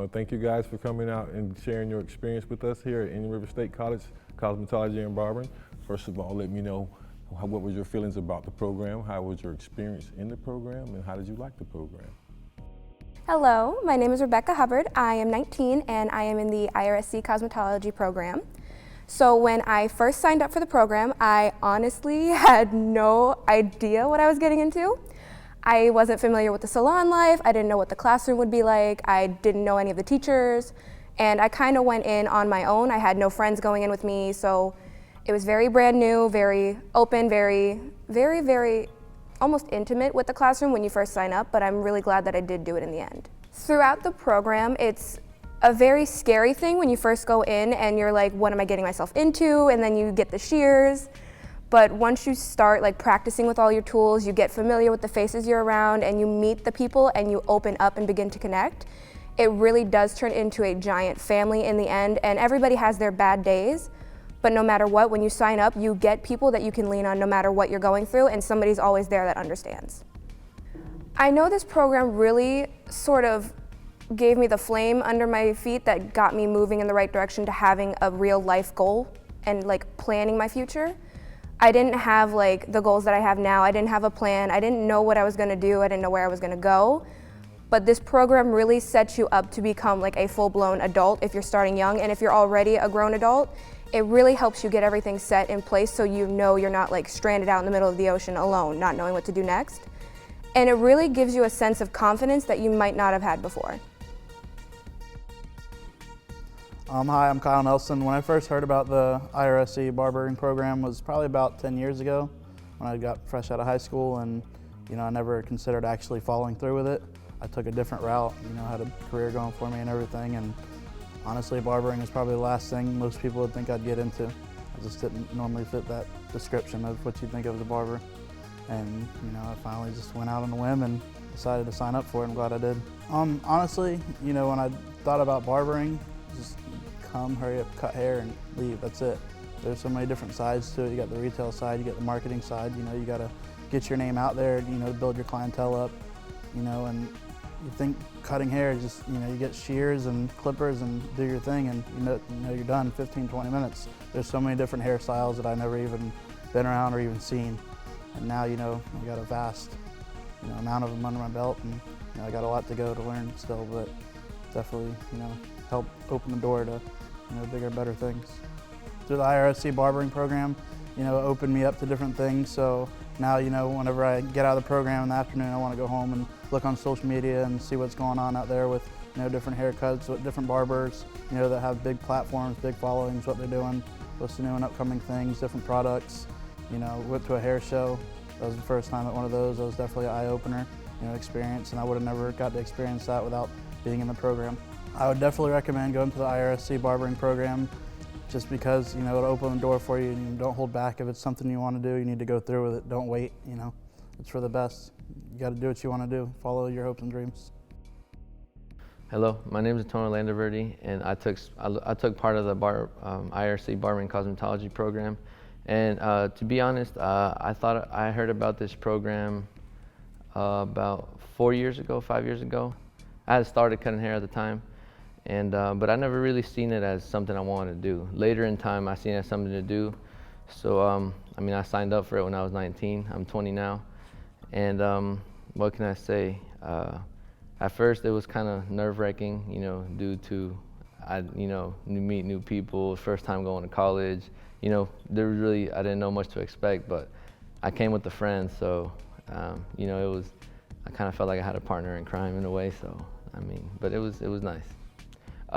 want to thank you guys for coming out and sharing your experience with us here at Indian River State College, Cosmetology and Barbering. First of all, let me know what was your feelings about the program, how was your experience in the program, and how did you like the program? Hello, my name is Rebecca Hubbard. I am 19 and I am in the IRSC Cosmetology program. So when I first signed up for the program, I honestly had no idea what I was getting into. I wasn't familiar with the salon life, I didn't know what the classroom would be like, I didn't know any of the teachers, and I kind of went in on my own. I had no friends going in with me, so it was very brand new, very open, very almost intimate with the classroom when you first sign up, but I'm really glad that I did do it in the end. Throughout the program, it's a very scary thing when you first go in and you're like, what am I getting myself into? And then you get the shears. But once you start like practicing with all your tools, you get familiar with the faces you're around and you meet the people and you open up and begin to connect, it really does turn into a giant family in the end, and everybody has their bad days. But no matter what, when you sign up, you get people that you can lean on no matter what you're going through, and somebody's always there that understands. I know this program really sort of gave me the flame under my feet that got me moving in the right direction to having a real life goal and like planning my future. I didn't have like the goals that I have now. I didn't have a plan. I didn't know what I was gonna do. I didn't know where I was gonna go. But this program really sets you up to become like a full-blown adult if you're starting young, and if you're already a grown adult, it really helps you get everything set in place so you know you're not like stranded out in the middle of the ocean alone, not knowing what to do next. And it really gives you a sense of confidence that you might not have had before. Hi, I'm Kyle Nelson. When I first heard about the IRSC barbering program was probably about 10 years ago when I got fresh out of high school, and I never considered actually following through with it. I took a different route, had a career going for me and everything, and honestly, barbering is probably the last thing most people would think I'd get into. I just didn't normally fit that description of what you think of as a barber. And I finally just went out on a whim and decided to sign up for it. I'm glad I did. Honestly, when I thought about barbering, just come, hurry up, cut hair, and leave. That's it. There's so many different sides to it. You got the retail side, you got the marketing side. You got to get your name out there. Build your clientele up. And you think cutting hair is just, you get shears and clippers and do your thing, and you're done in 15, 20 minutes. There's so many different hairstyles that I've never even been around or even seen. And now, I got a vast, amount of them under my belt, and I got a lot to go to learn still, but definitely, help open the door to, bigger, better things. Through the IRSC barbering program, opened me up to different things. So now, whenever I get out of the program in the afternoon, I want to go home and look on social media and see what's going on out there with, different haircuts, with different barbers, that have big platforms, big followings, what they're doing, what's the new and upcoming things, different products. Went to a hair show. That was the first time at one of those. That was definitely an eye-opener, experience, and I would have never got to experience that without being in the program. I would definitely recommend going to the IRSC barbering program just because, it'll open the door for you, and you don't hold back. If it's something you want to do, you need to go through with it. Don't wait, It's for the best. You got to do what you want to do. Follow your hopes and dreams. Hello, my name is Antonio Landerverdi, and I took part of the IRC Barbering Cosmetology program. And to be honest, I heard about this program about 5 years ago. I had started cutting hair at the time, and but I never really seen it as something I wanted to do. Later in time, I seen it as something to do. So I signed up for it when I was 19. I'm 20 now, and what can I say? At first, it was kind of nerve-wracking, due to meet new people, first time going to college. I didn't know much to expect, but I came with a friend, so I kind of felt like I had a partner in crime in a way. So but it was nice.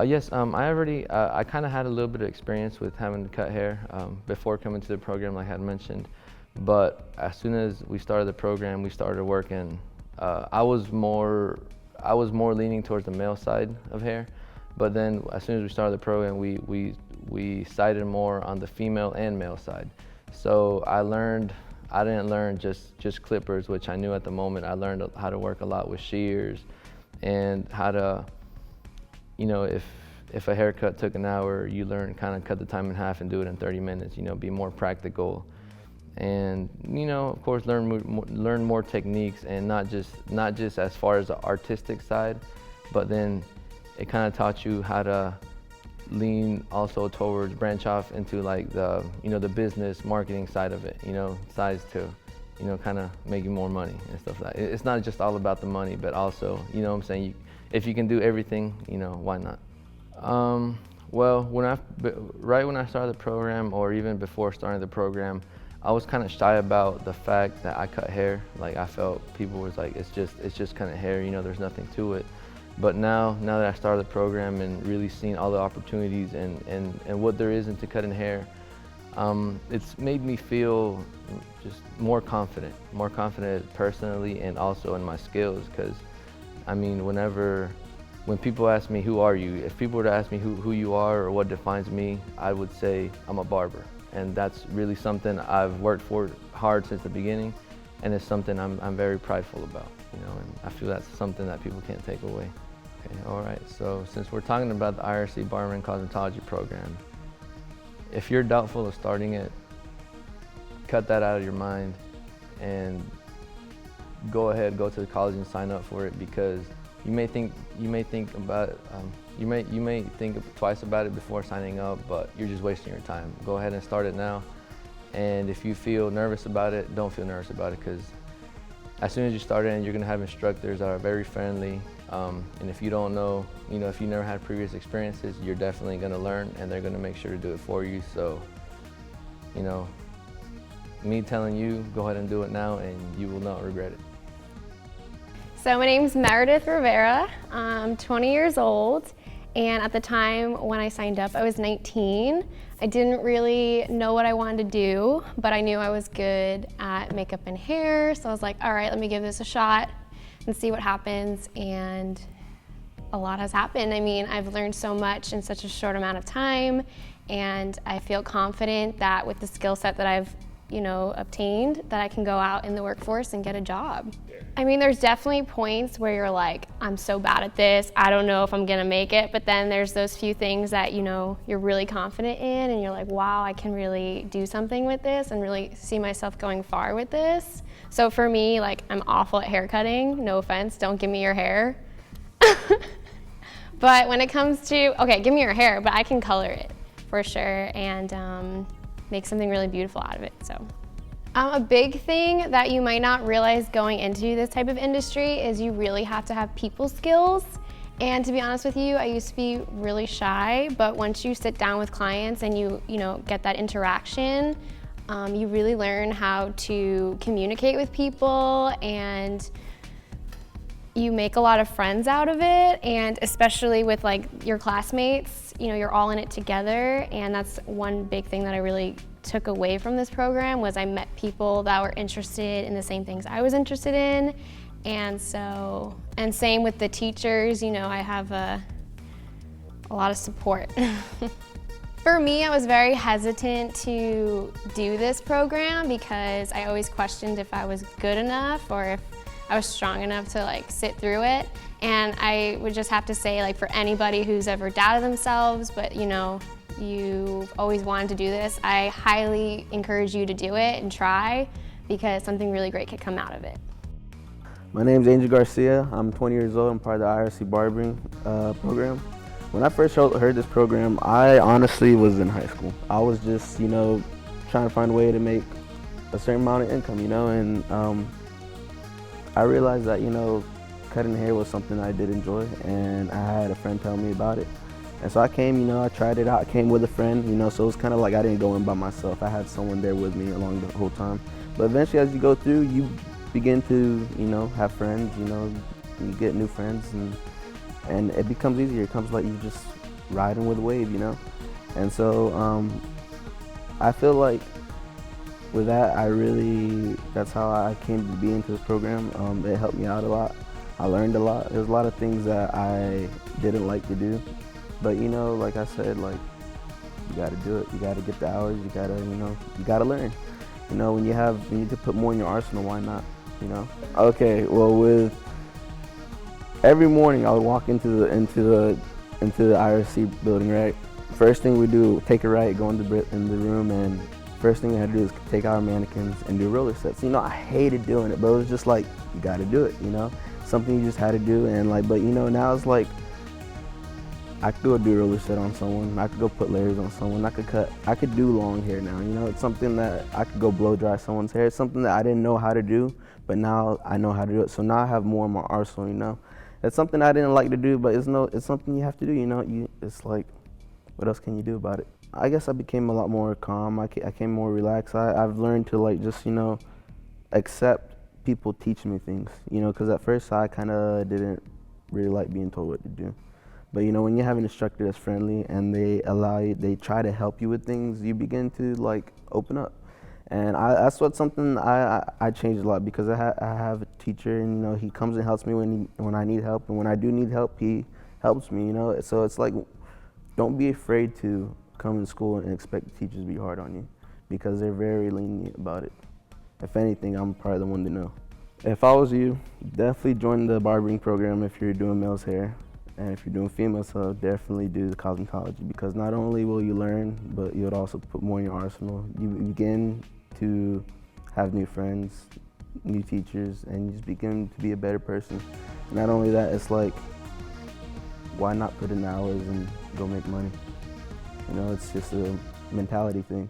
Yes, I kind of had a little bit of experience with having to cut hair before coming to the program, like I had mentioned. But as soon as we started the program, we started working. I was more leaning towards the male side of hair, but then as soon as we started the program, we sided more on the female and male side. So I didn't learn just clippers, which I knew at the moment. I learned how to work a lot with shears and how to, if a haircut took an hour, you learn kind of cut the time in half and do it in 30 minutes, be more practical. And, of course, learn more techniques, and not just as far as the artistic side, but then it kind of taught you how to lean also towards branch off into like the, the business marketing side of it, sides to, kind of making more money and stuff like that. It's not just all about the money, but also, what I'm saying, if you can do everything, why not? Well, right when I started the program, or even before starting the program, I was kind of shy about the fact that I cut hair. Like, I felt people was like, it's just kind of hair, there's nothing to it. But now that I started the program and really seen all the opportunities and what there is into cutting hair, it's made me feel just more confident personally and also in my skills. Because, I mean, when people ask me, who are you? If people were to ask me who you are or what defines me, I would say I'm a barber. And that's really something I've worked for hard since the beginning, and it's something I'm very prideful about, and I feel that's something that people can't take away. Okay, all right, so since we're talking about the IRC Barbering Cosmetology program, if you're doubtful of starting it, cut that out of your mind and go to the college and sign up for it, because you may think about it, you may think twice about it before signing up, but you're just wasting your time. Go ahead and start it now. And if you feel nervous about it, don't feel nervous about it, because as soon as you start it, you're gonna have instructors that are very friendly. And if you don't know, if you never had previous experiences, you're definitely gonna learn, and they're gonna make sure to do it for you. So, me telling you, go ahead and do it now, and you will not regret it. So my name's Meredith Rivera. I'm 20 years old, and at the time when I signed up, I was 19. I didn't really know what I wanted to do, but I knew I was good at makeup and hair, so I was like, all right, let me give this a shot and see what happens. And a lot has happened. I mean, I've learned so much in such a short amount of time, and I feel confident that with the skill set that I've obtained, that I can go out in the workforce and get a job. I mean, there's definitely points where you're like, I'm so bad at this, I don't know if I'm gonna make it, but then there's those few things that you're really confident in, and you're like, wow, I can really do something with this and really see myself going far with this. So for me, like, I'm awful at hair cutting, no offense, don't give me your hair. But when it comes to, okay, give me your hair, but I can color it for sure, and make something really beautiful out of it. So, a big thing that you might not realize going into this type of industry is you really have to have people skills. And to be honest with you, I used to be really shy, but once you sit down with clients and you get that interaction, you really learn how to communicate with people, and you make a lot of friends out of it. And especially with like your classmates, you're all in it together, and that's one big thing that I really took away from this program, was I met people that were interested in the same things I was interested in. And same with the teachers, I have a lot of support. For me, I was very hesitant to do this program because I always questioned if I was good enough or if I was strong enough to like sit through it. And I would just have to say, like, for anybody who's ever doubted themselves, but you've always wanted to do this, I highly encourage you to do it and try, because something really great could come out of it. My name's Angel Garcia. I'm 20 years old. I'm part of the IRC Barbering program. When I first heard this program, I honestly was in high school. I was just, trying to find a way to make a certain amount of income, and I realized that, cutting hair was something I did enjoy, and I had a friend tell me about it. And so I came, I tried it out. I came with a friend, so it was kind of like I didn't go in by myself. I had someone there with me along the whole time. But eventually, as you go through, you begin to, have friends, you get new friends, and it becomes easier. It becomes like you just riding with a wave, And so I feel like with that, that's how I came to be into this program. It helped me out a lot. I learned a lot. There's a lot of things that I didn't like to do. But like I said, like, you gotta do it. You gotta get the hours, you gotta learn. When you need to put more in your arsenal, why not, Okay, well, with every morning I would walk into the IRC building, right? First thing we do, take a right, go in the room, and first thing we had to do is take our mannequins and do roller sets. I hated doing it, but it was just like, you gotta do it, Something you just had to do, and like, but now it's like, I could go do roller set on someone. I could go put layers on someone. I could do long hair now. You know, it's something that I could go blow dry someone's hair. It's something that I didn't know how to do, but now I know how to do it. So now I have more and more arsenal. You know, it's something I didn't like to do, but it's something you have to do. You know, it's like, what else can you do about it? I guess I became a lot more calm. I became more relaxed. I've learned to like just, you know, accept people teaching me things. You know, because at first I kind of didn't really like being told what to do. But you know, when you have an instructor that's friendly and they try to help you with things, you begin to like open up. And that's something I changed a lot, because I have a teacher, and you know, he comes and helps me when I need help, and when I do need help, he helps me. You know, so it's like, don't be afraid to come to school and expect the teachers to be hard on you, because they're very lenient about it. If anything, I'm probably the one to know. If I was you, definitely join the barbering program if you're doing male's hair. And if you're doing female stuff, definitely do the cosmetology, because not only will you learn, but you'll also put more in your arsenal. You begin to have new friends, new teachers, and you just begin to be a better person. And not only that, it's like, why not put in the hours and go make money? You know, it's just a mentality thing.